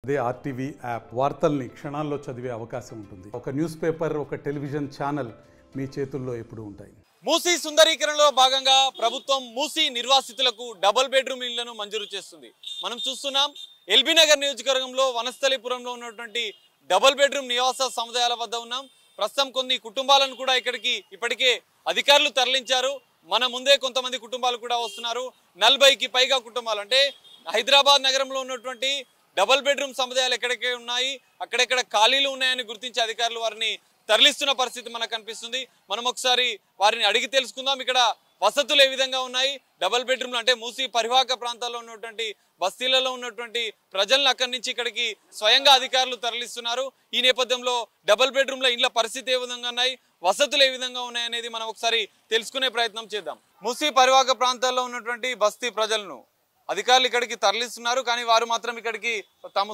అదే RTV app వార్తల్ని క్షణాల్లో చదివే అవకాశం ఉంటుంది. ఒక న్యూస్ పేపర్, ఒక టెలివిజన్ ఛానల్ మీ చేతుల్లో ఎప్పుడూ ఉంటాయి. మూసీ సుందరీకరణలో భాగంగా ప్రభుత్వం మూసీ నిర్వాసితులకు డబుల్ బెడ్రూమ్ ఇళ్లను మంజూరు చేస్తుంది. మనం చూస్తున్నాం ఎల్బీ నగర్ నియోజకవర్గంలో వనస్థలిపురంలో ఉన్నటువంటి డబుల్ బెడ్రూమ్ నివాస సముదాయాల వద్ద ఉన్నాం. ప్రస్తుతం కొన్ని కుటుంబాలను కూడా ఇక్కడికి ఇప్పటికే అధికారులు తరలించారు. మన ముందే కొంతమంది కుటుంబాలు కూడా వస్తున్నారు. 40కి పైగా కుటుంబాలు, అంటే హైదరాబాద్ నగరంలో ఉన్నటువంటి డబుల్ బెడ్రూమ్ సముదాయాలు ఎక్కడెక్కడ ఉన్నాయి, అక్కడెక్కడ ఖాళీలు ఉన్నాయని గుర్తించి అధికారులు వారిని తరలిస్తున్న పరిస్థితి మనకు కనిపిస్తుంది. మనం ఒకసారి వారిని అడిగి తెలుసుకుందాం. ఇక్కడ వసతులు ఏ విధంగా ఉన్నాయి, డబుల్ బెడ్రూమ్లు అంటే మూసీ పరివాహక ప్రాంతాల్లో ఉన్నటువంటి బస్తీలలో ఉన్నటువంటి ప్రజలను అక్కడి నుంచి ఇక్కడికి స్వయంగా అధికారులు తరలిస్తున్నారు. ఈ నేపథ్యంలో డబుల్ బెడ్రూమ్ల ఇళ్ల పరిస్థితి ఏ విధంగా ఉన్నాయి, వసతులు ఏ విధంగా ఉన్నాయి అనేది మనం ఒకసారి తెలుసుకునే ప్రయత్నం చేద్దాం. మూసీ పరివాహక ప్రాంతాల్లో ఉన్నటువంటి బస్తీ ప్రజలను అధికారులు ఇక్కడికి తరలిస్తున్నారు. కానీ వారు మాత్రం ఇక్కడికి తాము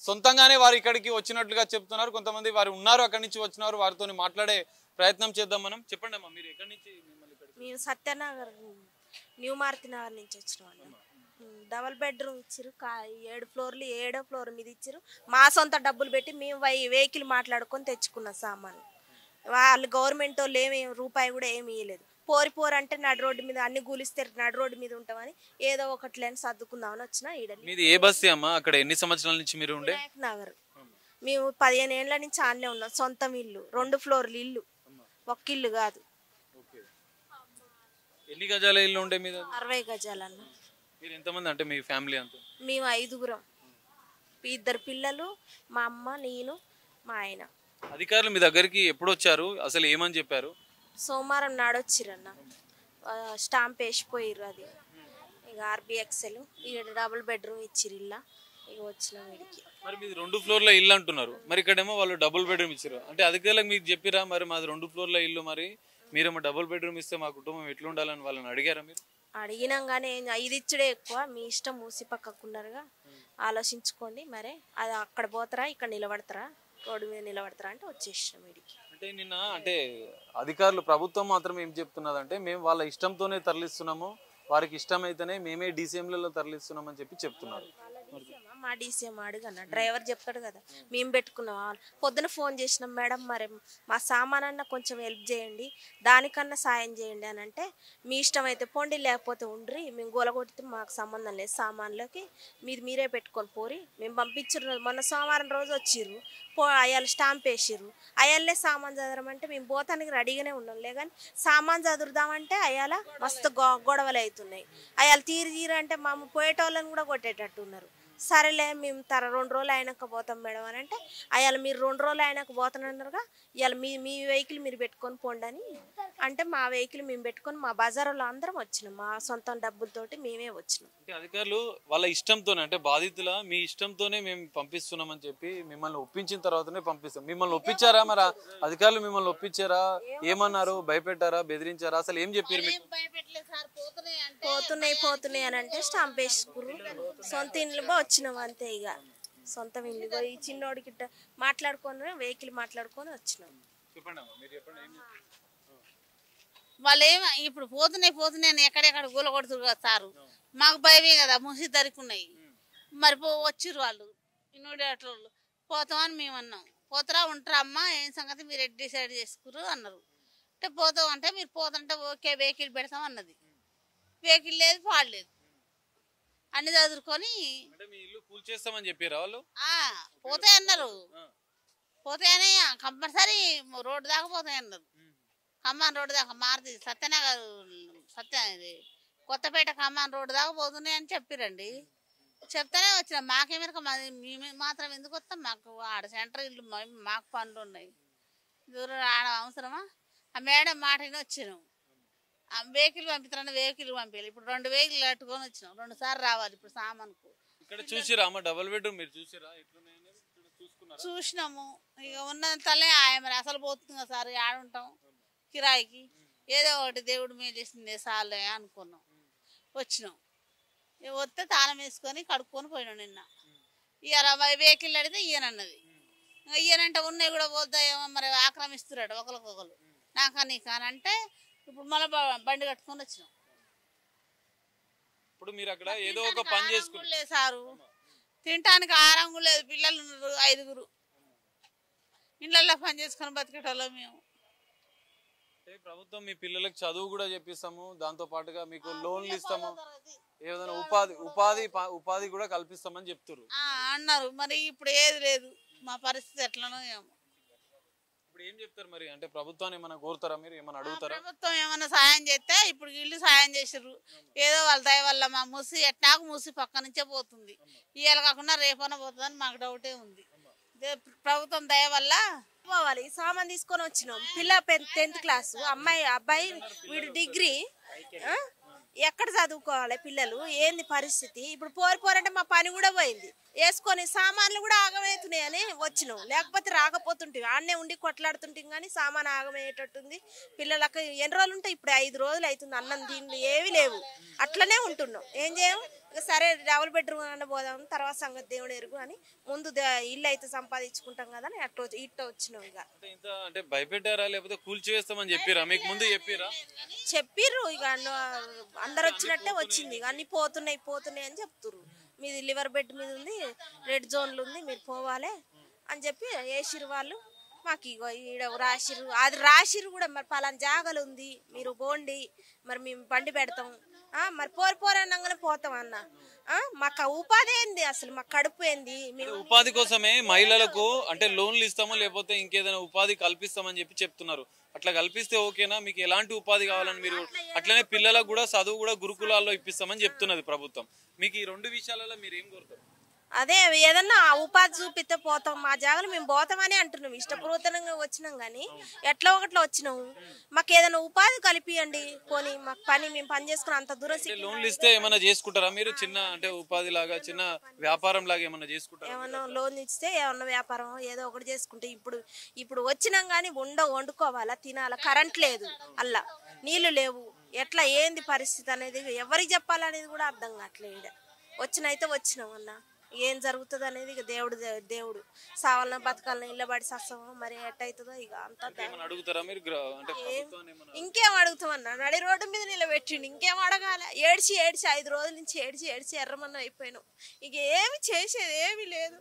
సొంతంగానే వారు ఇక్కడికి వచ్చినట్లుగా చెప్తున్నారు. కొంతమంది వారు ఉన్నారు, అక్కడి నుంచి వచ్చినారు, వారితో మాట్లాడే ప్రయత్నం చేద్దాం. మనం చెప్పండి అమ్మా, మీరు ఎక్కడి నుంచి? మేము సత్యనగర్, న్యూ మారుతి నగర్ నుంచి వచ్చినాం. డబల్ బెడ్రూమ్ ఇచ్చారు, 7 ఫ్లోర్లు, 7వ ఫ్లోర్ మీద ఇచ్చారు. మా సొంత డబ్బులు పెట్టి మేము వెహికల్ మాట్లాడుకొని తెచ్చుకున్నాం సామాను. వాళ్ళు గవర్నమెంట్ వాళ్ళు ఏమి రూపాయి కూడా ఏమి ఇవ్వలేదు. పోరి అంటే నడు రోడ్డు మీద అన్ని కూలిస్తే నడు రోడ్డు మీద ఉంటామని ఏదో ఒకటి లేని సర్దుకుందామని వచ్చిన. మీది ఏ బస్తీ అమ్మా? అక్కడ ఎన్ని సంవత్సరాల నుంచి మీరు ఉండే? నగర్. మేము 15 ఏళ్ల నుంచి ఆన్నే ఉన్నాం. సొంతం ఇల్లు, 2 ఫ్లోర్లు ఇల్లు, ఒక్క ఇల్లు కాదు. ఎన్ని గజాల ఇల్లు ఉండే మీద? 60 గజాలన్న. మీరు ఎంతమంది అంటే మీ ఫ్యామిలీ అంతా? మేము 5గురం, 2 పిల్లలు, మా అమ్మ, నేను, మా ఆయన. అధికారులు మీ దగ్గరికి ఎప్పుడు వచ్చారు, అసలు ఏమని చెప్పారు? సోమవారం నాడు వచ్చిరన్న, స్టాంప్ వేసిపోయారు. అది ఇక RBXL డబుల్ బెడ్రూమ్ ఇచ్చిరు ఇల్లా. ఇక వచ్చినాం వీడికి. మరి మీది 2 ఫ్లోర్ల ఇల్లు అంటున్నారు, మరి ఇక్కడేమో వాళ్ళు డబుల్ బెడ్రూమ్ ఇచ్చారు. అంటే అధికారులకు మీకు చెప్పిరా మరి మాది 2 ఫ్లోర్ల ఇల్లు, మరి మీరేమో డబుల్ బెడ్రూమ్ ఇస్తే మా కుటుంబం ఎట్లా ఉండాలని వాళ్ళని అడిగారా మీరు? అడిగినాం కానీ ఇది ఇచ్చుడే ఎక్కువ, మీ ఇష్టం, మూసి పక్కకున్నారుగా, ఆలోచించుకోండి. మరి అది అక్కడ పోతారా ఇక్కడ నిలబడతారా, రోడ్డు మీద నిలబడతారా అంటే వచ్చేసినాం వీడికి. అంటే నిన్న అంటే అధికారులు ప్రభుత్వం మాత్రం ఏం చెప్తున్నదంటే మేము వాళ్ళ ఇష్టంతోనే తరలిస్తున్నాము, వారికి ఇష్టమైతేనే మేమే DCMలలో తరలిస్తున్నాం అని చెప్పి చెప్తున్నారు. మా DCM అడుగన్న, డ్రైవర్ చెప్తాడు కదా, మేము పెట్టుకున్నాం. పొద్దున ఫోన్ చేసినాం, మేడం మరి మా సామానన్న కొంచెం హెల్ప్ చేయండి, దానికన్నా సాయం చేయండి అని అంటే, మీ ఇష్టం అయితే పోండి, లేకపోతే ఉండ్రి, మేము గోలగొట్టితే మాకు సంబంధం లేదు, సామాన్లోకి మీరే పెట్టుకొని పోరి, మేము పంపించారు. మొన్న సోమవారం రోజు వచ్చిర్రు, అయ్యాలు స్టాంప్ వేసిర్రు, అయ్యాలే సామాన్ చదరమంటే మేము పోతానికి రెడీగానే ఉన్నాం. లేదని సామాన్ చదురుదామంటే అయ్యాల మస్తు గొడవలు అవుతున్నాయి. అయ్యాలు తీరు అంటే మా పోయేటోళ్ళని కూడా కొట్టేటట్టు ఉన్నారు. సరేలే మేము 2 రోజులు అయినాక పోతాం మేడం అని అంటే, అయ్యాల మీరు 2 రోజులు అయినాక పోతానన్నారుగా, ఇవాళ మీ వెహికల్ మీరు పెట్టుకొని పోండి అని అంటే, మా వెహికల్ మేము పెట్టుకొని మా బజార్లో అందరం వచ్చినాం, మా సొంత డబ్బులతోటి మేమే వచ్చినాం. అధికారులు వాళ్ళ ఇష్టంతోనే, అంటే బాధితుల మీ ఇష్టంతోనే మేము పంపిస్తున్నామని చెప్పి మిమ్మల్ని ఒప్పించిన తర్వాతనే పంపిస్తాం. మిమ్మల్ని ఒప్పించారా మరి అధికారులు? మిమ్మల్ని ఒప్పించారా? ఏమన్నారు? భయపెట్టారా? బెదిరించారా? అసలు ఏం చెప్పారు మీకు? పోతున్నాయి అని అంటే స్టాంప్ వేసుకురు. సొంత ఇంట్లో వచ్చినాం అంతే. ఇక సొంత ఇల్లు ఈ చిన్నోడికి మాట్లాడుకొని వెహికల్ మాట్లాడుకొని వచ్చినాం. వాళ్ళు ఏమో ఇప్పుడు పోతున్నాయి ఎక్కడెక్కడ గూల కొడుతురు కదా సారు, మాకు భయమే కదా, ముసి దొరుకున్నాయి. మరి వచ్చిర్రు వాళ్ళు ఇన్నోడి అట్లా పోతామని మేము అన్నాం. పోతారా ఉంటారా అమ్మ, ఏం సంగతి మీరు డిసైడ్ చేసుకురు అన్నారు. అంటే పోతాం అంటే, మీరు పోతుంటే ఓకే వెహికల్ పెడతాం అన్నది. వెహికల్ లేదు, పాడలేదు, అన్ని చదువుకొని పోతాయి అన్నారు. పోతాయని కంపల్సరీ రోడ్డు దాకా పోతాయి అన్నారు. ఖమ్మం రోడ్డు దాకా, మారుతి సత్యనగర్ కొత్తపేట ఖమ్మం రోడ్డు దాకా పోతున్నాయి అని చెప్పిరండి. చెప్తానే వచ్చినాం. మాకేమేరకు మేము మాత్రం ఎందుకు వస్తాం, మాకు ఆడ సెంటర్ ఇల్లు, మాకు పనులు ఉన్నాయి, దూరం ఆడ అవసరమా? ఆ మేడం మాటని వచ్చినాం. వెహికల్ పంపిస్తారని వెహికల్ పంపించాలి. ఇప్పుడు 2 వెహికల్ కట్టుకొని వచ్చినాం, 2 సార్లు రావాలి ఇప్పుడు సామాన్కు. చూసినాము. ఇక ఉన్నంతలే మరి అసలు పోతుంది కదా సార్, ఆడుంటాం కిరాయికి, ఏదో ఒకటి దేవుడు మేము చేసింది సార్లే అనుకున్నాం. వచ్చినాం, వస్తే తాళం వేసుకొని కడుక్కొని పోయినాం. నిన్న ఇక వెహికల్ అడిగితే ఈయనన్నది, ఈయనంటే ఉన్నాయి కూడా పోతాయేమో, మరి ఆక్రమిస్తున్నాడు ఒకరికొకరు, నాకా నీకా అని అంటే, ఇప్పుడు మళ్ళీ బండి కట్టుకొని వచ్చినాం. ఇప్పుడు మీరు అక్కడ ఏదో ఒక పని చేసుకుంటారు సారు, తినటానికి ఆహారం లేదు. పిల్లలు ఉన్నారు 5గురు. ఇళ్ళల్లో పని చేసుకొని బతికేటోళ్ళం మేము. ప్రభుత్వం మీ పిల్లలకు చదువు కూడా చెప్పిస్తాము, దాంతో పాటుగా మీకు లోన్లు ఇస్తాము, ఏదైనా ఉపాధి కూడా కల్పిస్తామని చెప్తారు అన్నారు. మరి ఇప్పుడు ఏది లేదు. మా పరిస్థితి ఎట్లనో ఏమో. ఇప్పుడు ఏం చెప్తారు మరి? అంటే ప్రభుత్వాన్ని ఏమైనా కోరుతారా, మీరు ఏమైనా అడుగుతారా? ప్రభుత్వం ఏమైనా సాయం చేస్తే, ఇప్పుడు ఇల్లు సాయం చేసారు ఏదో వాళ్ళ దయ వల్ల. మా మూసి ఎట్టాకు మూసి పక్క నుంచే పోతుంది. ఇవాళ కాకుండా రేపైనా పోతుందని మాకు డౌటే ఉంది. ప్రభుత్వం దయ వల్ల పోవాలి. సామాన్ తీసుకొని వచ్చినాం. పిల్ల 10th క్లాసు, అబ్బాయి వీడు డిగ్రీ. ఎక్కడ చదువుకోవాలి పిల్లలు? ఏంది పరిస్థితి? ఇప్పుడు పోరంటే మా పని కూడా పోయింది. వేసుకొని సామాన్లు కూడా ఆగమవుతున్నాయని వచ్చినాం. లేకపోతే రాకపోతుంటే ఆడనే ఉండి కొట్లాడుతుంటాం. కానీ సామాన్ ఆగమయ్యేటట్టుంది. పిల్లలకు ఎన్ని రోజులు ఉంటాయి? ఇప్పుడు 5 రోజులు అవుతుంది. అన్నం దీన్ని ఏవి లేవు. అట్లనే ఉంటున్నాం. ఏం చేయం? సరే డబుల్ బెడ్రూమ్ అన్న పోదాం, తర్వాత సంగతి దేవుడు ఎరుగు అని ముందు ఇల్లు అయితే సంపాదించుకుంటాం కదా అని ఇట్ట వచ్చినాం. ఇక అంటే భయపెట్టారా, లేకపోతే కూల్చేస్తామని చెప్పిరా? మీకు ముందు చెప్పిర్రు. ఇక అందరు వచ్చినట్టే వచ్చింది. ఇక అన్ని పోతున్నాయి అని చెప్తుర్రు. మీది లివర్ బెడ్ మీద ఉంది, రెడ్ జోన్లు ఉంది, మీరు పోవాలి అని చెప్పి వేసిరు వాళ్ళు. మాకు ఇగో ఈడ రాసిరు, అది రాసిరు కూడా. మరి పలానా జాగలు ఉంది, మీరు పోండి, మరి మేము బండి పెడతాం. మరి పోరనగానే పోతాం అన్న. మాకు ఉపాధి ఏంది అసలు? మాకు కడుపు ఏంది? ఉపాధి కోసమే మహిళలకు అంటే లోన్లు ఇస్తామో లేకపోతే ఇంకేదైనా ఉపాధి కల్పిస్తామని చెప్తున్నారు. అట్లా కల్పిస్తే ఓకేనా? మీకు ఎలాంటి ఉపాధి కావాలని మీరు అట్లనే పిల్లలకు కూడా చదువు కూడా గురుకులాల్లో ఇప్పిస్తామని చెప్తున్నది ప్రభుత్వం. మీకు ఈ 2 విషయాలలో మీరు ఏం కోరుతారు? అదే ఏదన్నా ఉపాధి చూపిస్తే పోతాం. మా జాగాలు మేము పోతామని అంటున్నాం. ఇష్టపూర్వకంగా వచ్చినాం కానీ ఎట్లా ఒకట్లో వచ్చినాము. మాకు ఏదైనా ఉపాధి కలిపియండి. పోనీ మాకు మేము పని చేసుకుని అంత దూరం. లోన్లు ఇస్తే ఏమైనా చేసుకుంటారా మీరు? చిన్న అంటే ఉపాధి లాగా, చిన్న వ్యాపారం లాగా ఏమైనా చేసుకుంటారా? ఏమన్నా లోన్ ఇస్తే ఏమన్నా వ్యాపారం ఏదో ఒకటి చేసుకుంటే. ఇప్పుడు వచ్చినాం కానీ వండుకోవాలా, తినాలా, కరెంట్ లేదు, అల్లా నీళ్లు లేవు. ఎట్లా ఏంది పరిస్థితి అనేది ఎవరికి చెప్పాలనేది కూడా అర్థం కావట్లేదు. వచ్చినైతే వచ్చినాం అన్న. ఏం జరుగుతుంది అనేది ఇక దేవుడు సావాలన బతకాలని ఇళ్ళ పడి సస్తామో మరి ఎట్టయితుందో ఇక అంతా. ఇంకేం అడుగుతామన్నా? నడి రోడ్డు మీద నిలబెట్టిండు. ఇంకేం అడగాలి? ఏడ్చి 5 రోజుల నుంచి ఏడ్చి ఎర్రమన్న అయిపోయినాం. ఇక ఏమి చేసేది ఏమి లేదు.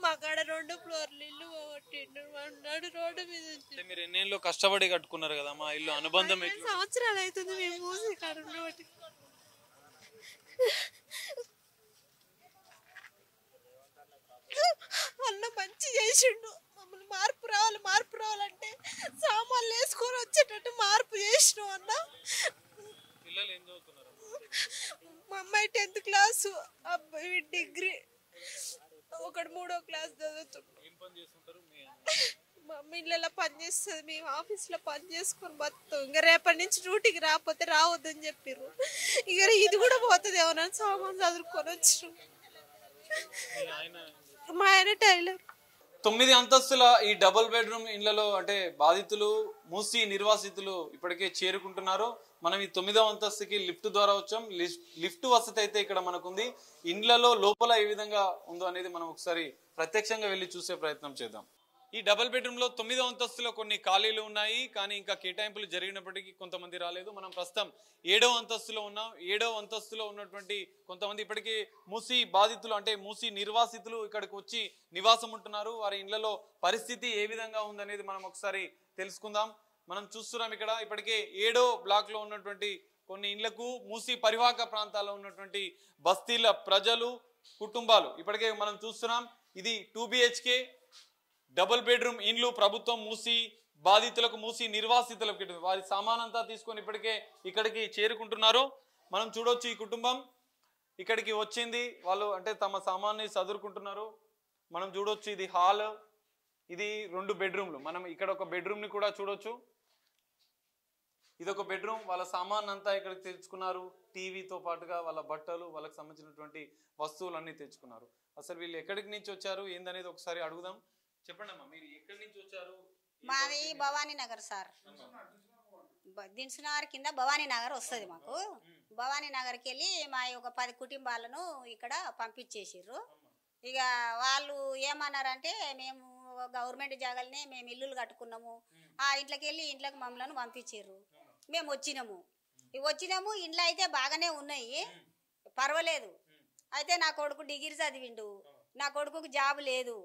మా కాడ 2 ఫ్లోర్లు ఇల్లు పోగొట్టిండు. నడు రోడ్డు మీద. మీరు ఎన్నేళ్ళు కష్టపడి కట్టుకున్నారు కదా మా ఇల్లు? అనుబంధం 5 సంవత్సరాలు అవుతుంది మేము మూసి కాడ. అన్న మంచి చేసిండు. మమ్మల్ని మార్పు రావాలంటే సామాన్లు వేసుకొని వచ్చేటట్టు మార్పు చేసినాం అన్న. మా అమ్మాయి 10th క్లాసు, అబ్బాయి డిగ్రీ, ఒకడు 3వ క్లాస్ చదువుతున్నాడు. మా అమ్మ ఇళ్ళలో పని చేస్తుంది, మేము ఆఫీస్లో పని చేసుకొని బతాం. ఇంకా రేపటి నుంచి డ్యూటీకి రాకపోతే రావద్దని చెప్పారు. ఇక ఇది కూడా పోతుంది ఏమన్నా సామాన్ చదువుకొని వచ్చినాం. మా ఆయన టైలర్. 9 అంతస్తుల ఈ డబుల్ బెడ్రూమ్ ఇళ్లలో అంటే బాధితులు మూసి నిర్వాసితులు ఇప్పటికే చేరుకుంటున్నారు. మనం ఈ 9వ అంతస్తుకి లిఫ్ట్ ద్వారా వచ్చాం. లిఫ్ట్ వసతి అయితే ఇక్కడ మనకుంది. ఇండ్లలో లోపల ఏ విధంగా ఉందో అనేది మనం ఒకసారి ప్రత్యక్షంగా వెళ్ళి చూసే ప్రయత్నం చేద్దాం. ఈ డబుల్ బెడ్రూమ్ లో 9వ అంతస్తులో కొన్ని ఖాళీలు ఉన్నాయి, కానీ ఇంకా కేటాయింపులు జరిగినప్పటికీ కొంతమంది రాలేదు. మనం ప్రస్తుతం 7వ అంతస్తులో ఉన్నాం. 7వ అంతస్తులో ఉన్నటువంటి కొంతమంది ఇప్పటికీ మూసి బాధితులు అంటే మూసి నిర్వాసితులు ఇక్కడికి వచ్చి నివాసం ఉంటున్నారు. వారి ఇళ్లలో పరిస్థితి ఏ విధంగా ఉందనేది మనం ఒకసారి తెలుసుకుందాం. మనం చూస్తున్నాం ఇక్కడ ఇప్పటికే 7వ బ్లాక్ లో ఉన్నటువంటి కొన్ని ఇళ్లకు మూసి పరివాహక ప్రాంతాల్లో ఉన్నటువంటి బస్తీల ప్రజలు కుటుంబాలు ఇప్పటికే మనం చూస్తున్నాం. ఇది 2 BHK డబుల్ బెడ్రూమ్ ఇండ్లు ప్రభుత్వం మూసి బాధితులకు మూసి నిర్వాసితులకు వారి సామానంతా తీసుకొని ఇప్పటికే ఇక్కడికి చేరుకుంటున్నారు. మనం చూడొచ్చు ఈ కుటుంబం ఇక్కడికి వచ్చింది. వాళ్ళు అంటే తమ సామాన్ని సదురుకుంటున్నారు. మనం చూడొచ్చు ఇది హాల్, ఇది 2 బెడ్రూమ్లు. మనం ఇక్కడ ఒక బెడ్రూమ్ ని కూడా చూడొచ్చు. ఇదొక బెడ్రూమ్. వాళ్ళ సామాన్ అంతా ఇక్కడికి తెచ్చుకున్నారు. టీవీతో పాటుగా వాళ్ళ బట్టలు, వాళ్ళకి సంబంధించినటువంటి వస్తువులన్నీ తెచ్చుకున్నారు. అసలు వీళ్ళు ఎక్కడికి నుంచి వచ్చారు ఏందనేది ఒకసారి అడుగుదాం. చెప్పండి అమ్మా, మీరు ఎక్కడి నుంచి వచ్చారు? మాది భవానీ నగర్ సార్. దిన్సునగర్ కింద భవానీ నగర్ వస్తుంది మాకు. భవానీ నగర్కి వెళ్ళి మా ఒక 10 కుటుంబాలను ఇక్కడ పంపించేసారు. ఇక వాళ్ళు ఏమన్నారంటే మేము గవర్నమెంట్ జాగాలనే మేము ఇల్లులు కట్టుకున్నాము, ఆ ఇంట్లోకి వెళ్ళి ఇంట్లోకి మమ్మల్ని పంపించారు. మేము వచ్చినాము. ఇంట్లో అయితే బాగానే ఉన్నాయి, పర్వాలేదు. అయితే నా కొడుకు డిగ్రీ చదివిండు, నా కొడుకుకు జాబ్ లేదు,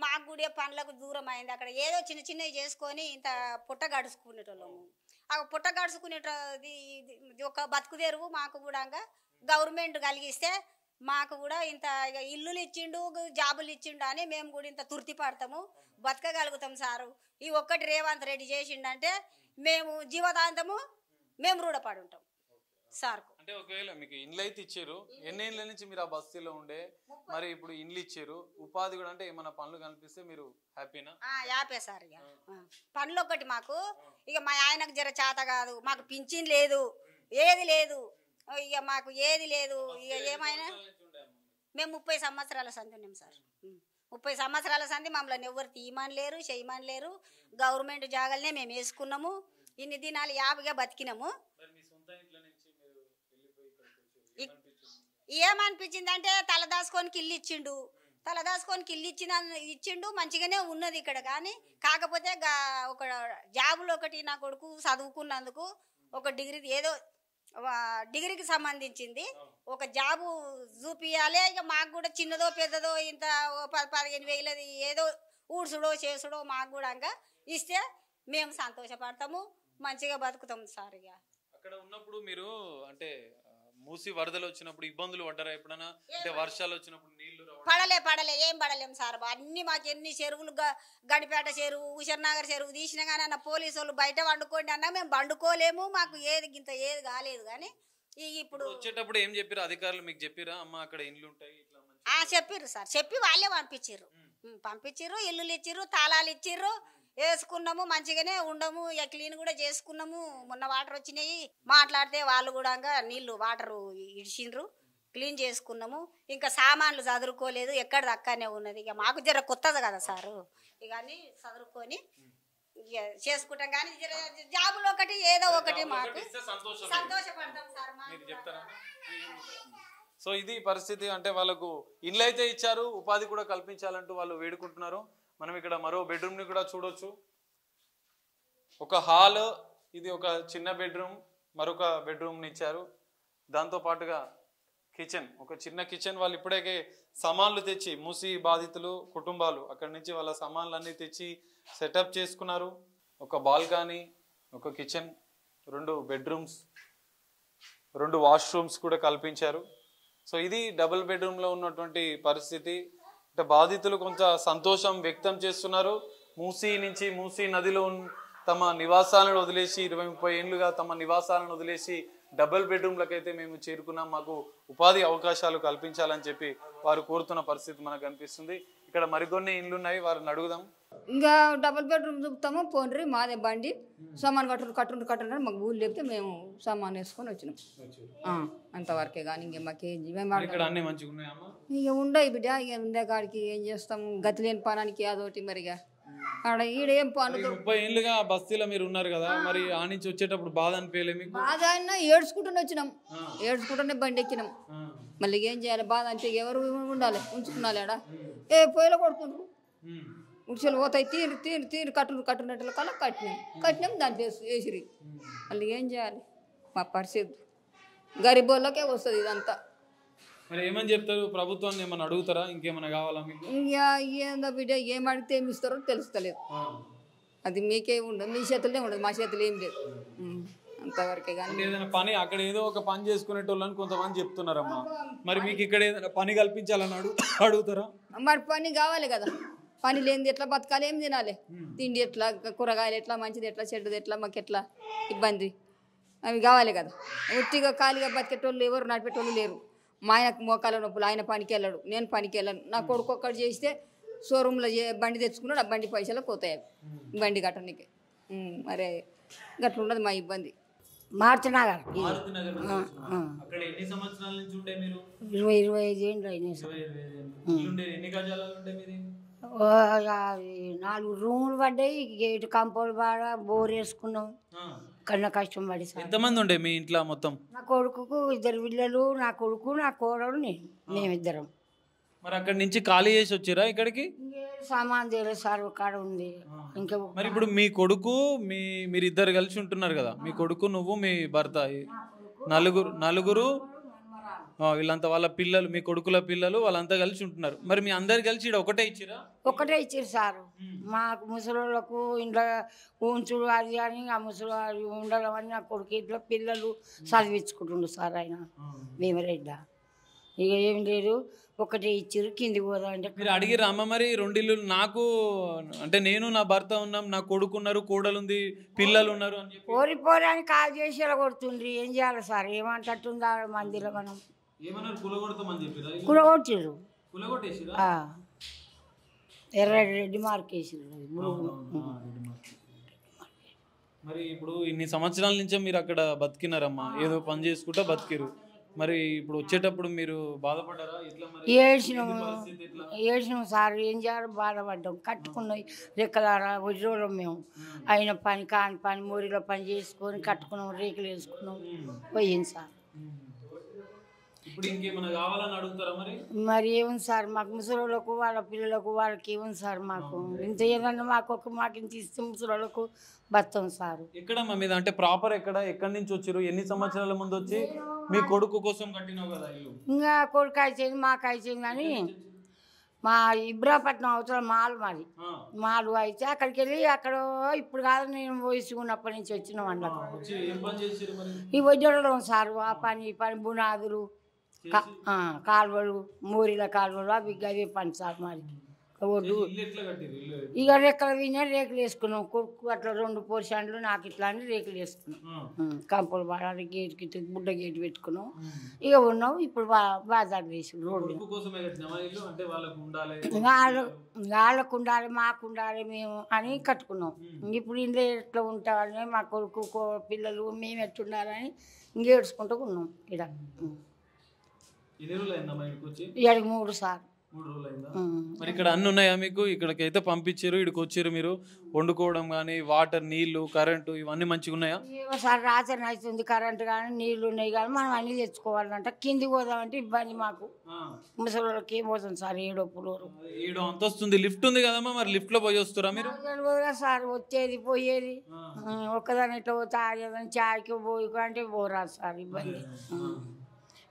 మాకు కూడా పనులకు దూరం అయింది. అక్కడ ఏదో చిన్న చిన్నవి చేసుకొని ఇంత పుట్ట గడుచుకునేటోళ్ళము. ఆ పుట్ట గడుచుకునేది ఒక బతుకు తెరువు మాకు కూడా గవర్నమెంట్ కలిగిస్తే మాకు కూడా ఇంత ఇల్లులు ఇచ్చిండు, జాబులు ఇచ్చిండు అని మేము కూడా ఇంత తుర్తి పడతాము, బతకగలుగుతాం సారు. ఈ ఒక్కటి రేవంత్ రెడ్డి చేసిండంటే మేము జీవదాంతము మేము రూఢపడి ఉంటాం సార్. అంటే ఒకవేళ మీకు ఇండ్లు అయితే ఇచ్చారు, ఎన్ని ఏళ్ళ నుంచి మీరు ఆ బస్తీలో ఉండే, మరి ఇప్పుడు ఇండ్లు ఇచ్చారు, ఉపాధి కూడా అంటే ఏమైనా పనులు కనిపిస్తే మీరు హ్యాపీనా? Happy sir. ఇక పనులు ఒకటి మాకు, ఇక మా ఆయనకు జర చేత కాదు, మాకు పింఛన్ లేదు, ఏది లేదు, ఇక మాకు ఏది లేదు. ఇక ఏమైనా మేము 30 సంవత్సరాల సంధి ఉన్నాం సార్. 30 సంవత్సరాల సంధి మమ్మల్ని ఎవరు తీయమని లేరు, చేయమని లేరు. గవర్నమెంట్ జాగాలనే మేము వేసుకున్నాము, ఇన్ని దినాలు యాభైగా బతికినాము. ఏమనిపించిందంటే తలదాసుకోనికి ఇల్లు ఇచ్చిండు, తలదాసుకోనికి ఇల్లు ఇచ్చిండు మంచిగానే ఉన్నది ఇక్కడ. కానీ కాకపోతే ఒక జాబులు ఒకటి నా కొడుకు చదువుకున్నందుకు ఒక డిగ్రీ ఏదో డిగ్రీకి సంబంధించింది ఒక జాబు చూపియాలి. ఇక మాకు కూడా చిన్నదో పెద్దదో ఇంత 15,000 ఏదో ఊడ్చుడో చేసుడో మాకు కూడా ఇస్తే మేము సంతోషపడతాము, మంచిగా బతుకుతాం సార్. ఇక అక్కడ ఉన్నప్పుడు మీరు అంటే మూసి వరదలు వచ్చినప్పుడు ఇబ్బందులు పడ్డారా ఎప్పుడైనా? అంటే వర్షాలు వచ్చినప్పుడు నీళ్లు పడలే ఏం పడలేము సార్. అన్ని మాకు ఎన్ని చెరువులు, గడిపేట చెరువు, హుషర్నగర్ చెరువు తీసినా కానీ అన్న పోలీసు వాళ్ళు బయట వండుకోండి అన్నా మేము వండుకోలేము, మాకు ఏది ఇంత ఏది కాలేదు. కానీ ఇప్పుడు వచ్చేటప్పుడు ఏం చెప్పారు అధికారులు? మీకు చెప్పారా అమ్మ అక్కడ ఇండ్లు ఉంటాయి ఇట్లా? చెప్పిర్రు సార్, చెప్పి వాళ్ళే పంపించిర్రు, ఇల్లులు ఇచ్చిర్రు, తాళాలు ఇచ్చిర్రు, వేసుకున్నాము, మంచిగానే ఉండము. ఇక క్లీన్ కూడా చేసుకున్నాము. మొన్న వాటర్ వచ్చినాయి, మాట్లాడితే వాళ్ళు కూడా నీళ్లు వాటర్ ఇడిచిండ్రు, క్లీన్ చేసుకున్నాము. ఇంకా సామాన్లు చదువుకోలేదు, ఎక్కడ దక్కనే ఉన్నది. ఇక మాకు జర కొత్తది కదా సారు, ఇక అన్ని చదువుకొని ఇక చేసుకుంటాం. కానీ జాబులు ఒకటి ఏదో ఒకటి మాకు సంతోషపడతాం సార్. సో ఇది పరిస్థితి. అంటే వాళ్ళకు ఇల్లు అయితే ఇచ్చారు, ఉపాధి కూడా కల్పించాలంటూ వాళ్ళు వేడుకుంటున్నారు. మనం ఇక్కడ మరో బెడ్రూమ్ ని కూడా చూడొచ్చు. ఒక హాల్, ఇది ఒక చిన్న బెడ్రూమ్, మరొక బెడ్రూమ్ ని ఇచ్చారు. దాంతో పాటుగా కిచెన్, ఒక చిన్న కిచెన్. వాళ్ళు ఇప్పుడే సామాన్లు తెచ్చి, మూసి బాధితులు కుటుంబాలు అక్కడి నుంచి వాళ్ళ సామాన్లు అన్ని తెచ్చి సెటప్ చేసుకున్నారు. ఒక బాల్కనీ, ఒక కిచెన్, 2 బెడ్రూమ్స్, 2 వాష్రూమ్స్ కూడా కల్పించారు. సో ఇది డబుల్ బెడ్రూమ్లో ఉన్నటువంటి పరిస్థితి. అంటే బాధితులు కొంత సంతోషం వ్యక్తం చేస్తున్నారు. మూసీ నదిలో తమ నివాసాలను వదిలేసి 20-30 ఏళ్ళుగా తమ నివాసాలను వదిలేసి డబుల్ బెడ్రూమ్లకైతే మేము చేరుకున్నాం, మాకు ఉపాధి అవకాశాలు కల్పించాలని చెప్పి వారు కోరుతున్న పరిస్థితి మనకు కనిపిస్తుంది. ఇక్కడ మరికొన్ని ఇండ్లు ఉన్నాయి, వారిని అడుగుదాం. ఇంకా డబుల్ బెడ్రూమ్ చూపుతాము, పోండ్రి మాదే బండి, సామాన్ కట్టుండ్రు మాకు ఊళ్ళు లేపితే మేము సామాన్ వేసుకొని వచ్చినాం అంతవరకే. కానీ ఇంక మాకేం ఇక ఉండవు బిడ్డ, ఇక ఉండే కాడికి ఏం చేస్తాము, గతి లేని పనానికి అదొకటి. మరిగా ఆడ ఈడేం పనులు 30 ఏళ్ళుగా బస్తీలో మీరు ఉన్నారు కదా, మరి ఆ నుంచి వచ్చేటప్పుడు బాధ అనిపించలే మీకు? బాధ అయినా ఏడ్చుకుంటూనే వచ్చినాం, ఏడ్చుకుంటూనే బండి ఎక్కినాం. మళ్ళీ ఏం చేయాలి, బాధ అంటే ఎవరు ఉండాలి, ఉంచుకున్నాలి. ఆడ ఏ పొయ్యిలో కొడుతుండ్రు, ఉడిసెలు పోతాయి, తీరు కట్టున్నట్లు కల్లా కట్టినాం దాంట్లో వేసిరి. మళ్ళీ ఏం చేయాలి, మా పరిస్థితి గరీబోళ్ళకే వస్తుంది ఇదంతా. మరి ఏమని చెప్తారు? ప్రభుత్వాన్ని ఏమన్నా అడుగుతారా? ఇంకేమైనా కావాలా మీకు? ఇంకా ఏందో బిడ్డ, ఏం అడిగితే ఏమి ఇస్తారో తెలుస్తలేదు. అది మీకే ఉండదు, మీ చేతుల్లో ఉండదు, మా చేతులు ఏం లేదు అంతవరకే. కానీ ఏదైనా పని అక్కడ ఏదో ఒక పని చేసుకునేటోళ్ళని కొంతమంది చెప్తున్నారమ్మా, మరి మీకు ఇక్కడ ఏదైనా పని కల్పించాలని అడుగుతారా? మరి పని కావాలి కదా, పని లేనిది ఎట్లా బతకాలి, ఏం తినాలి, తిండి ఎట్లా, కూరగాయలు ఎట్లా, మంచిది ఎట్లా, చెడ్డది ఎట్లా, మాకు ఎట్లా ఇబ్బంది, అవి కావాలి కదా. ఉట్టిగా ఖాళీగా బతికేటోళ్ళు ఎవరు నడిపేటోళ్ళు లేరు. మా ఆయనకు మోకాల నొప్పులు, ఆయన పనికి వెళ్ళాడు, నేను పనికి వెళ్ళాను. నా కొడుకు ఒక్కడు చేస్తే షోరూంలో బండి తెచ్చుకున్నాడు, ఆ బండి పైసలు పోతాయి బండి కట్టడానికి. మరి గట్ల ఉండదు మా ఇబ్బంది. మార్చినగర్ 25 ఏళ్ళు అయినాయి సార్. 4 రూములు పడ్డాయి, గేటు కాంపౌండ్ బాగా బోర్ వేసుకున్నాం, కన్నా కష్టం పడి సార్. ఎంతమంది ఉండే మీ ఇంట్లో మొత్తం? నా కొడుకుకు 2 పిల్లలు, నా కొడుకు, నా కోడలు, మేమిద్దరం. మరి అక్కడి నుంచి ఖాళీ చేసి వచ్చారా ఇక్కడికి? సామాన్ తీయలేదు సార్, కాడ ఉంది. ఇంకా మరి ఇప్పుడు మీ కొడుకు మీరిద్దరు కలిసి ఉంటున్నారు కదా, మీ కొడుకు, నువ్వు, మీ భర్త, నలుగురు వీళ్ళంతా వాళ్ళ పిల్లలు, మీ కొడుకుల పిల్లలు వాళ్ళంతా కలిసి ఉంటున్నారు. మరి మీ అందరు కలిసి ఇక్కడ ఒకటే ఇచ్చిరా? ఒకటే ఇచ్చారు సారు. మాకు ముసలోళ్ళకు ఇంట్లో ఉంచుడు అది అని ఆ ముసలి ఉండడం అని నా కొడుకు ఇట్లా పిల్లలు చదివించుకుంటుండు సార్ ఆయన భీమరెడ్డ. ఇక ఏం లేదు, ఒకటే ఇచ్చారు. కిందికి పోదాం అంటే మీరు అడిగిరా అమ్మ మరి 2 ఇల్లు నాకు అంటే నేను నా భర్త ఉన్నాం, నా కొడుకు ఉన్నారు, కోడలు ఉంది, పిల్లలు ఉన్నారు అని చెప్పి పోరి పోరి అని కాల్ చేసి ఇలా కొడుతుండ్రి. ఏం చేయాలి సార్? ఏమంటుందా మందిలో మనం ఏమన్నారు? కులగొడతామని చెప్పిరా? కులగొట్టిర్రు. కులగొట్టేసిరా? ఎర్రరెడ్డి మార్కేసిర్రు. మరి ఇప్పుడు ఇన్ని సంవత్సరాల నుంచే మీరు అక్కడ బతికినారమ్మా, ఏదో పని చేసుకుంటా బతికిరు. మరి ఇప్పుడు వచ్చేటప్పుడు మీరు బాధపడ్డారా? ఎట్లా మరి ఏడ్చినాం సార్. ఏం చేయాలి? బాధపడ్డాం. కట్టుకున్నాం రెక్కలారా వజ్రోళ్ళం మేము. అయిన పని కాని పని మోరిలో పని చేసుకొని కట్టుకున్నాం, రేకులు వేసుకున్నాం, పోయింది సార్. ఇప్పుడు ఇంకేమైనా కావాలని అడుగుతారా మరి? మరి ఏముంది సార్ మాకు ముసలోళ్ళకు వాళ్ళ పిల్లలకు వాళ్ళకి ఏముంది సార్ మాకు ఇంత ఏదన్నా మాకు ఇంత ఇస్తే ముసలోళ్ళకు బతాం సార్. ఎక్కడమ్మా మీద అంటే ప్రాపర్ ఎక్కడి నుంచి వచ్చారు? ఎన్ని సంవత్సరాల ముందు వచ్చి మీ కొడుకు కోసం కట్టినావు కదా ఇల్లు? ఇంకా కొడుకు అయిపోయింది, మాకు అయిపోయింది. కానీ మా ఇబ్రాపట్నం అవతల మాది మాలు అయితే అక్కడికి వెళ్ళి అక్కడ ఇప్పుడు కాదు నేను వయసు ఉన్నప్పటి నుంచి వచ్చినాం అన్నకు. ఈ వడ్డడం సార్ ఆ పని ఈ పని బునాదులు కాలువలు మోరీల కాలువలు అవి అవే పని సార్ మరి. ఒడ్డు ఇక రెక్కలు వినే రేకులు వేసుకున్నాం. కొడుకు అట్లా 2 పోర్షన్లు నాకు ఇట్లా అని రేకులు వేసుకున్నాం. కంపలు పడాలి గేటుకి బుడ్డ గేటు పెట్టుకున్నాం. ఇక ఉన్నాం. ఇప్పుడు బాజార్ వేసి రోడ్డు వాళ్ళకు ఉండాలి మాకు ఉండాలి మేము అని కట్టుకున్నాం. ఇప్పుడు ఇంట్లో ఎట్లా ఉంటామని మా కొడుకు పిల్లలు మేము ఎట్టుండాలని ఇంకేడ్చుకుంటూ ఉన్నాం. ఇక్కడ 3 సార్. మరి ఇక్కడ అన్ని ఉన్నాయా మీకు? ఇక్కడికైతే పంపించారు, ఇక్కడికి వచ్చారు, మీరు వండుకోవడం కానీ వాటర్ నీళ్లు కరెంటు ఇవన్నీ మంచిగా ఉన్నాయా? ఏమో సార్ రాత్రి అవుతుంది, కరెంటు కానీ నీళ్లు ఉన్నాయి కానీ మనం అన్ని తెచ్చుకోవాలంట. కిందికి పోదామంటే ఇబ్బంది మాకు ముసలికి. ఏం పోతుంది సార్ 7వ ఫ్లోర్ 7వ అంతస్తుంది. లిఫ్ట్ ఉంది కదమ్మా, మరి లిఫ్ట్ లో పోయి వస్తారా మీరు? సార్ వచ్చేది పోయేది ఒక్కదాని ఇట్లా పోతే ఆగేదని చాయ్కి పోయి అంటే పోరాదు సార్.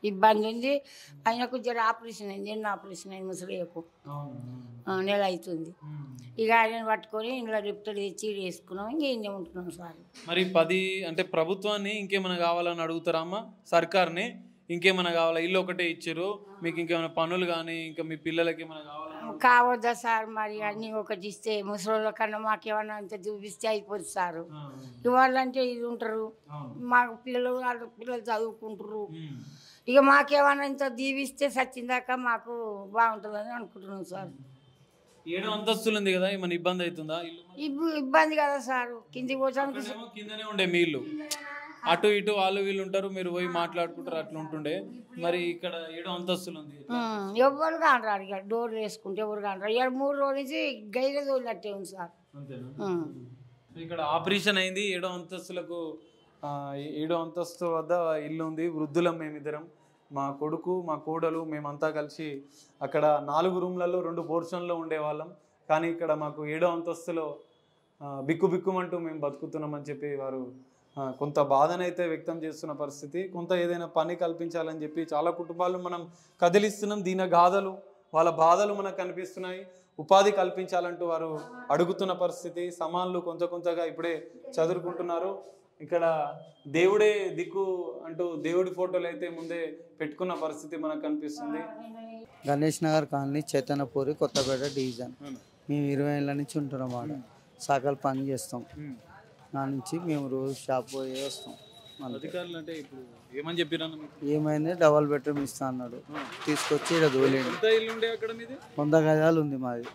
ఇబ్బంది ఉంది. ఆయనకు జర ఆపరేషన్ అయింది, ఎన్నో ఆపరేషన్ అయింది ముసలియకు. నెల అవుతుంది. ఇక ఆయన పట్టుకొని ఇంట్లో రిప్టర్ తెచ్చి వేసుకున్నాం. ఇంకేం ఉంటున్నాం సార్. మరి 10 అంటే ప్రభుత్వాన్ని ఇంకేమైనా కావాలని అడుగుతారా అమ్మ? సర్కార్ని ఇంకేమైనా కావాలా? ఇల్లు ఒకటే ఇచ్చారు, మీకు ఇంకేమైనా పనులు కానీ ఇంకా మీ పిల్లలకి ఏమైనా కావాలా? కావద్దా సార్? మరి అన్నీ ఒకటి ఇస్తే ముసలి కన్నా మాకేమన్నా అంత చూపిస్తే అయిపోతుంది సార్. ఇవాళంటే ఇది ఉంటారు, మాకు పిల్లలు వాళ్ళ పిల్లలు చదువుకుంటారు. ఇక మాకేమన్నా ఇంత దీవిస్తే సచ్చిందాక మాకు బాగుంటుందని అనుకుంటున్నాం సార్. 7 అంతస్తులు ఉంది కదా, ఏమైనా ఇబ్బంది అవుతుందా? ఇబ్బంది కదా సార్. కిందికి పోతానికి కిందనే ఉండే మీ ఇల్లు, అటు ఇటు వాళ్ళు వీళ్ళు ఉంటారు, మీరు పోయి మాట్లాడుకుంటారు, అట్లా ఉంటుండే. మరి ఇక్కడ 7 అంతస్తులు ఉంది, ఎవరు కానరాడు. ఇక డోర్లు వేసుకుంటే ఎవరు కానరాడు. 3 రోజుల నుంచి గైలు తోలినట్టే ఉంది సార్. ఇక్కడ ఆపరేషన్ అయింది. 7వ అంతస్తులకు 7వ అంతస్తు వద్ద ఇల్లు ఉంది. వృద్ధులం మేమిద్దరం, మా కొడుకు మా కోడలు మేమంతా కలిసి అక్కడ 4 రూమ్లలో 2 పోర్షన్లో ఉండేవాళ్ళం. కానీ ఇక్కడ మాకు 7వ అంతస్తులో బిక్కుబిక్కుమంటూ మేము బతుకుతున్నామని చెప్పి వారు కొంత బాధనైతే వ్యక్తం చేస్తున్న పరిస్థితి. కొంత ఏదైనా పని కల్పించాలని చెప్పి చాలా కుటుంబాలను మనం కదిలిస్తున్నాం. దీని గాథలు వాళ్ళ బాధలు మనకు కనిపిస్తున్నాయి. ఉపాధి కల్పించాలంటూ వారు అడుగుతున్న పరిస్థితి. సమాన్లు కొంతగా ఇప్పుడే చదువుకుంటున్నారు. ఇక్కడ దేవుడే దిక్కు అంటూ దేవుడి ఫోటోలు అయితే ముందే పెట్టుకున్న పరిస్థితి మనకు కనిపిస్తుంది. Ganesh Nagar colony, Chaitanyapuri, Kothapet division. మేము 20 ఏళ్ళ నుంచి ఉంటున్నాం. ఆడ సకల పని చేస్తాం. నా నుంచి మేము రోజు షాప్ పోయి వస్తాం. అధికారులు అంటే ఇప్పుడు ఏమని చెప్పిరన్న? ఏమైంది, డబల్ బెడ్రూమ్ ఇస్తా అన్నాడు. తీసుకొచ్చి ఇక్కడ దోలేండి. 100 గజాలు ఉంది మాది.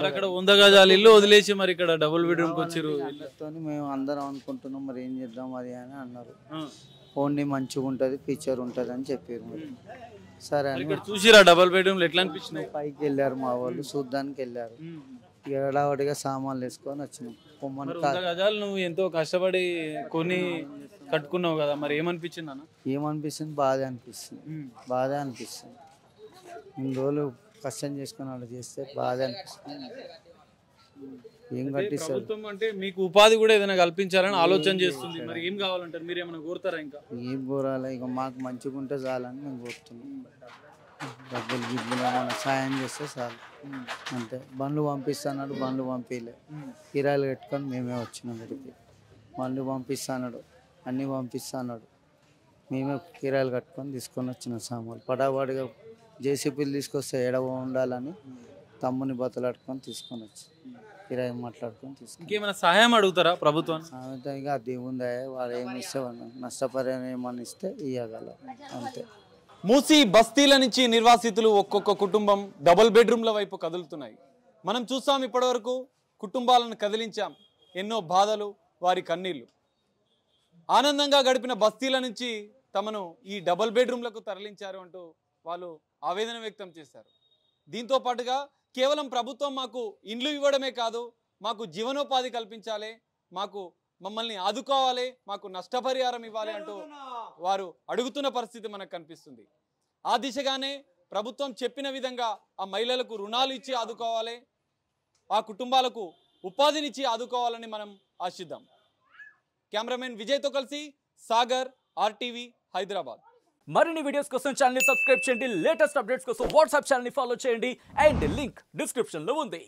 అక్కడ 100 గజాలు ఇల్లు వదిలేసి మరి ఇక్కడ డబుల్ బెడ్రూమ్ వచ్చారు. మేము అందరం అనుకుంటున్నాం మరి ఏం చేద్దాం అది అని అన్నారు. ఓన్లీ మంచిగా ఉంటుంది, పిక్చర్ ఉంటుంది అని చెప్పారు. మరి సరే అని చూసిరా డబుల్ బెడ్రూమ్ ఎట్లా అనిపించింది? పైకి వెళ్ళారు మా వాళ్ళు, చూడ్డానికి వెళ్ళారు. ఎడావడిగా సామాన్లు వేసుకొని వచ్చినాం. 100 గజాలు నువ్వు ఎంతో కష్టపడి కొని కట్టుకున్నావు కదా, మరి ఏమనిపించింది అన్న? ఏమనిపిస్తుంది? బాధ అనిపిస్తుంది. ఇన్ని రోజులు కష్టం చేసుకుని అలా చేస్తే బాధ అనిపిస్తుంది. ఏం కట్టిస్తారు? ప్రభుత్వం అంటే మీకు ఉపాధి కూడా ఏదైనా కల్పించాలని ఆలోచన చేస్తుంది. మరి ఏం కావాలంటారు? మీరు ఏమైనా కోరుతారా? ఇంకా ఏం కోరాలి, ఇక మాకు మంచిగా ఉంటే చాలని మేము కోరుతున్నాం. డబ్బులు గిబ్బులు ఏమైనా సాయం చేస్తే చాలు అంతే. బండ్లు పంపిస్తున్నాడు, బండ్లు పంపించలే, కిరాయిలు పెట్టుకొని మేమే వచ్చినాం ఇక్కడికి. బండ్లు పంపిస్తున్నాడు, అన్నీ పంపిస్తున్నాడు, మేమే కిరాయిలు కట్టుకొని తీసుకొని వచ్చిన సామాన్లు పడాపడిగా జేసీపీలు తీసుకొస్తే ఎడవ ఉండాలని తమ్ముని బతలాడుకొని తీసుకొని వచ్చి కిరాయి మాట్లాడుకొని తీసుకొని. ఇంకేమైనా సహాయం అడుగుతారా ప్రభుత్వాన్ని? సామెత ఇక అది ఉందా, వాడు ఏమి ఇస్తే నష్టపరిహారం ఏమని ఇస్తే ఇవ్వగల అంతే. మూసీ బస్తీల నుంచి నిర్వాసితులు ఒక్కొక్క కుటుంబం డబుల్ బెడ్రూమ్ల వైపు కదులుతున్నాయి. మనం చూస్తాం, ఇప్పటివరకు కుటుంబాలను కదిలించాం. ఎన్నో బాధలు, వారి కన్నీళ్లు. ఆనందంగా గడిపిన బస్తీల నుంచి తమను ఈ డబుల్ బెడ్రూమ్లకు తరలించారు అంటూ వాళ్ళు ఆవేదన వ్యక్తం చేశారు. దీంతో పాటుగా కేవలం ప్రభుత్వం మాకు ఇండ్లు ఇవ్వడమే కాదు, మాకు జీవనోపాధి కల్పించాలి, మమ్మల్ని ఆదుకోవాలి, మాకు నష్టపరిహారం ఇవ్వాలి అంటూ వారు అడుగుతున్న పరిస్థితి మనకు కనిపిస్తుంది. ఆ దిశగానే ప్రభుత్వం చెప్పిన విధంగా ఆ మహిళలకు రుణాలు ఇచ్చి ఆదుకోవాలి, ఆ కుటుంబాలకు ఉపాధినిచ్చి ఆదుకోవాలని మనం ఆశిద్దాం. కెమెరామెన్ విజయ్తో కలిసి సాగర్, RTV, హైదరాబాద్. మరిన్ని వీడియోస్ కోసం ఛానల్ ని సబ్స్క్రైబ్ చేయండి. లేటెస్ట్ అప్డేట్స్ కోసం వాట్సాప్ ఛానల్ ని ఫాలో చేయండి. అండ్ లింక్ డిస్క్రిప్షన్ లో ఉంది.